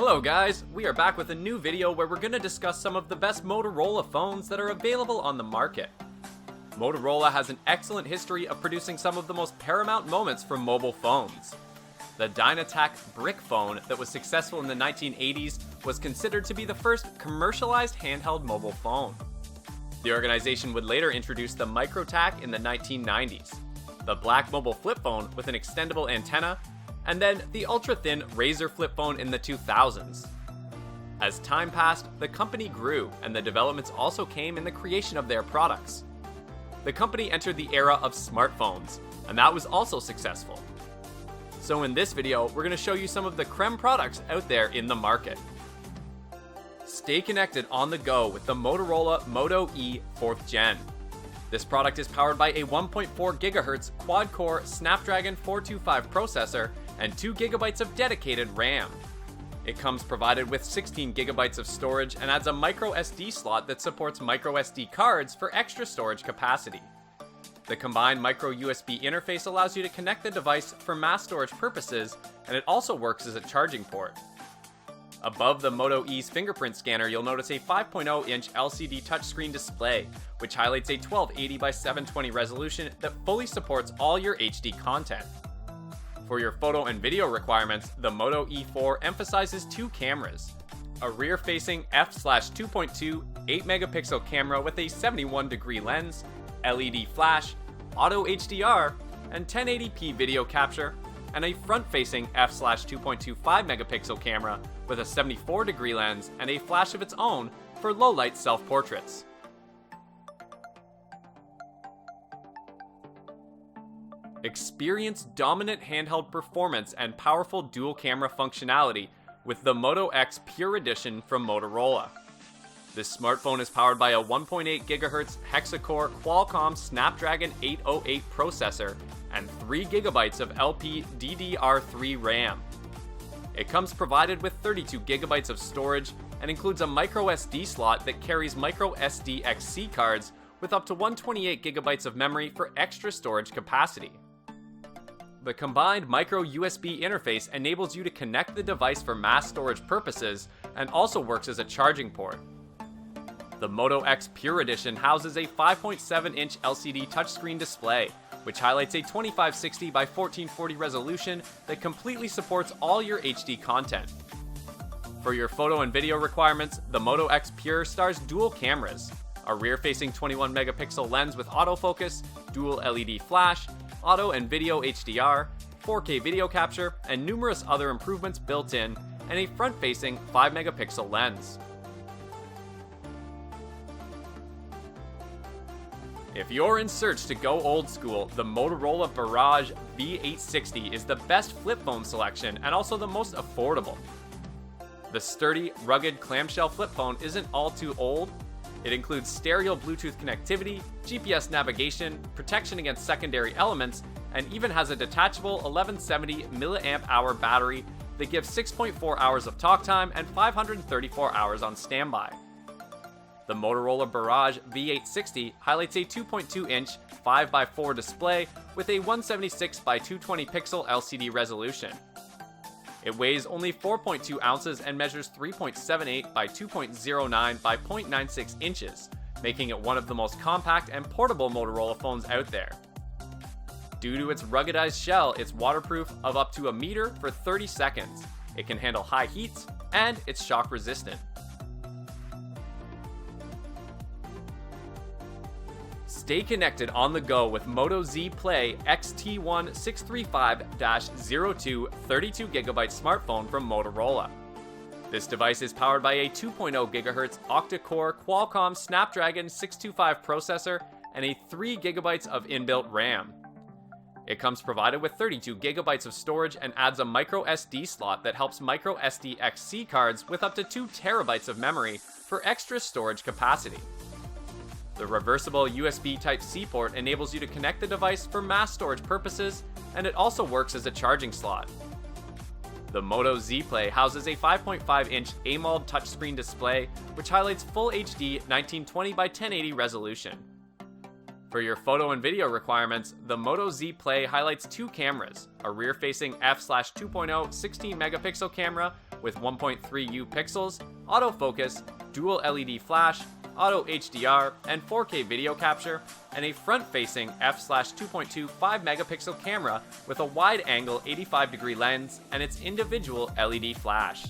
Hello guys, we are back with a new video where we're going to discuss some of the best Motorola phones that are available on the market. Motorola has an excellent history of producing some of the most paramount moments for mobile phones. The Dynatac brick phone that was successful in the 1980s was considered to be the first commercialized handheld mobile phone. The organization would later introduce the MicroTac in the 1990s, the black mobile flip phone with an extendable antenna, and then the ultra-thin Razr flip phone in the 2000s. As time passed, the company grew, and the developments also came in the creation of their products. The company entered the era of smartphones, and that was also successful. So in this video, we're going to show you some of the creme products out there in the market. Stay connected on the go with the Motorola Moto E 4th Gen. This product is powered by a 1.4 GHz quad-core Snapdragon 425 processor and 2 GB of dedicated RAM. It comes provided with 16 GB of storage and adds a micro SD slot that supports micro SD cards for extra storage capacity. The combined micro USB interface allows you to connect the device for mass storage purposes, and it also works as a charging port. Above the Moto E's fingerprint scanner, you'll notice a 5.0-inch LCD touchscreen display, which highlights a 1280 by 720 resolution that fully supports all your HD content. For your photo and video requirements, the Moto E4 emphasizes two cameras: a rear-facing f/2.2 8-megapixel camera with a 71-degree lens, LED flash, auto HDR, and 1080p video capture, and a front-facing f/2.25 megapixel camera with a 74-degree lens and a flash of its own for low-light self-portraits. Experience dominant handheld performance and powerful dual-camera functionality with the Moto X Pure Edition from Motorola. This smartphone is powered by a 1.8 GHz hexa-core Qualcomm Snapdragon 808 processor and 3 GB of LPDDR3 RAM. It comes provided with 32 GB of storage and includes a micro SD slot that carries micro SD XC cards with up to 128 GB of memory for extra storage capacity. The combined micro USB interface enables you to connect the device for mass storage purposes and also works as a charging port. The Moto X Pure Edition houses a 5.7-inch LCD touchscreen display, which highlights a 2560 by 1440 resolution that completely supports all your HD content. For your photo and video requirements, the Moto X Pure stars dual cameras, a rear-facing 21-megapixel lens with autofocus, dual LED flash, auto and video HDR, 4K video capture, and numerous other improvements built in, and a front-facing 5-megapixel lens. If you're in search to go old school, the Motorola Razr V8 is the best flip phone selection and also the most affordable. The sturdy, rugged clamshell flip phone isn't all too old. It includes stereo Bluetooth connectivity, GPS navigation, protection against secondary elements, and even has a detachable 1170 mAh battery that gives 6.4 hours of talk time and 534 hours on standby. The Motorola Razr V8 highlights a 2.2-inch 5x4 display with a 176 by 220 pixel LCD resolution. It weighs only 4.2 ounces and measures 3.78 by 2.09 by 0.96 inches, making it one of the most compact and portable Motorola phones out there. Due to its ruggedized shell, it's waterproof of up to a meter for 30 seconds. It can handle high heats, and it's shock resistant. Stay connected on the go with Moto Z Play XT1635-02 32GB smartphone from Motorola. This device is powered by a 2.0 GHz octa-core Qualcomm Snapdragon 625 processor and a 3 GB of inbuilt RAM. It comes provided with 32 GB of storage and adds a micro SD slot that helps micro SD XC cards with up to 2 TB of memory for extra storage capacity. The reversible USB Type-C port enables you to connect the device for mass storage purposes, and it also works as a charging slot. The Moto Z Play houses a 5.5-inch AMOLED touchscreen display, which highlights Full HD 1920 by 1080 resolution. For your photo and video requirements, the Moto Z Play highlights two cameras, a rear-facing f/2.0 16-megapixel camera with 1.3U pixels, autofocus, dual LED flash, auto HDR, and 4K video capture, and a front-facing f/2.2 5-megapixel camera with a wide-angle 85-degree lens and its individual LED flash.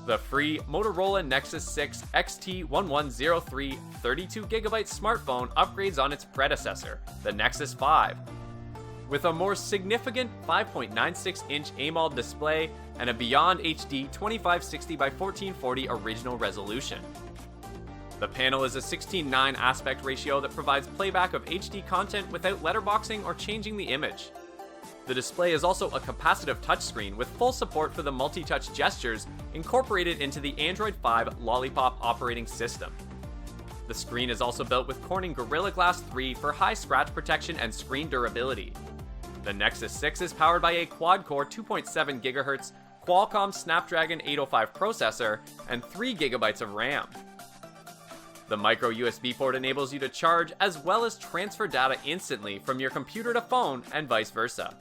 The free Motorola Nexus 6 XT1103 32GB smartphone upgrades on its predecessor, the Nexus 5, with a more significant 5.96-inch AMOLED display and a Beyond HD 2560x1440 original resolution. The panel is a 16:9 aspect ratio that provides playback of HD content without letterboxing or changing the image. The display is also a capacitive touchscreen with full support for the multi-touch gestures incorporated into the Android 5 Lollipop operating system. The screen is also built with Corning Gorilla Glass 3 for high scratch protection and screen durability. The Nexus 6 is powered by a quad-core 2.7 GHz Qualcomm Snapdragon 805 processor and 3GB of RAM. The micro USB port enables you to charge as well as transfer data instantly from your computer to phone and vice versa.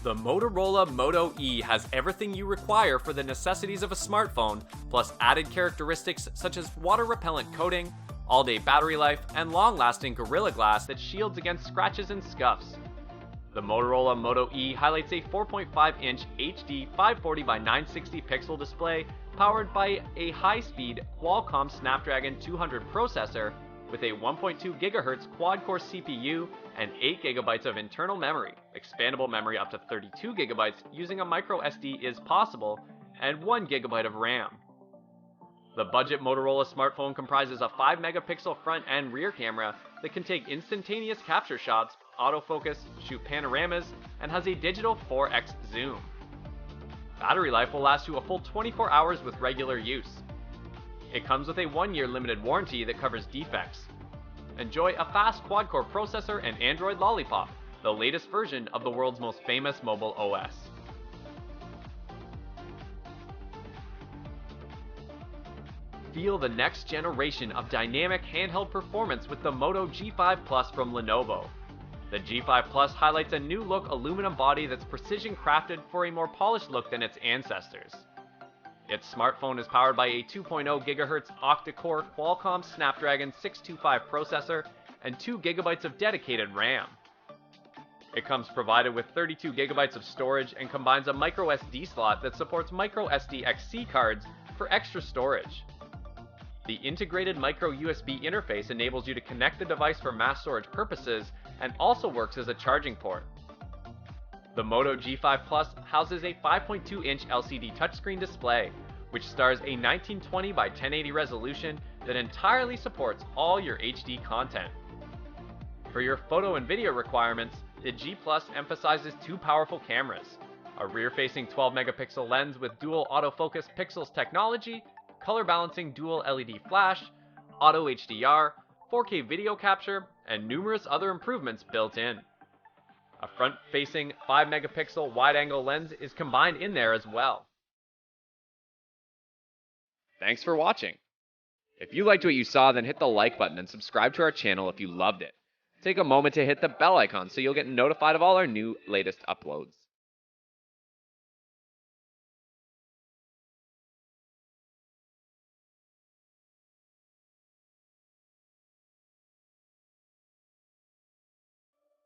The Motorola Moto E has everything you require for the necessities of a smartphone, plus added characteristics such as water-repellent coating, all-day battery life, and long-lasting Gorilla Glass that shields against scratches and scuffs. The Motorola Moto E highlights a 4.5-inch HD 540x960 pixel display powered by a high-speed Qualcomm Snapdragon 200 processor with a 1.2 GHz quad-core CPU and 8 GB of internal memory. Expandable memory up to 32 GB using a micro SD is possible, and 1 GB of RAM. The budget Motorola smartphone comprises a 5-megapixel front and rear camera that can take instantaneous capture shots, autofocus, shoot panoramas, and has a digital 4x zoom. Battery life will last you a full 24 hours with regular use. It comes with a 1-year limited warranty that covers defects. Enjoy a fast quad-core processor and Android Lollipop, the latest version of the world's most famous mobile OS. Feel the next generation of dynamic handheld performance with the Moto G5 Plus from Lenovo. The G5 Plus highlights a new look aluminum body that's precision crafted for a more polished look than its ancestors. Its smartphone is powered by a 2.0 GHz octa-core Qualcomm Snapdragon 625 processor and 2 GB of dedicated RAM. It comes provided with 32 GB of storage and combines a micro SD slot that supports micro SD XC cards for extra storage. The integrated micro USB interface enables you to connect the device for mass storage purposes and also works as a charging port. The Moto G5 Plus houses a 5.2-inch LCD touchscreen display, which stars a 1920x1080 resolution that entirely supports all your HD content. For your photo and video requirements, the G Plus emphasizes two powerful cameras, a rear-facing 12-megapixel lens with dual autofocus pixels technology, color-balancing dual LED flash, auto HDR, 4K video capture, and numerous other improvements built in. A front-facing 5-megapixel wide-angle lens is combined in there as well. Thanks for watching. If you liked what you saw, then hit the like button and subscribe to our channel if you loved it. Take a moment to hit the bell icon so you'll get notified of all our new latest uploads.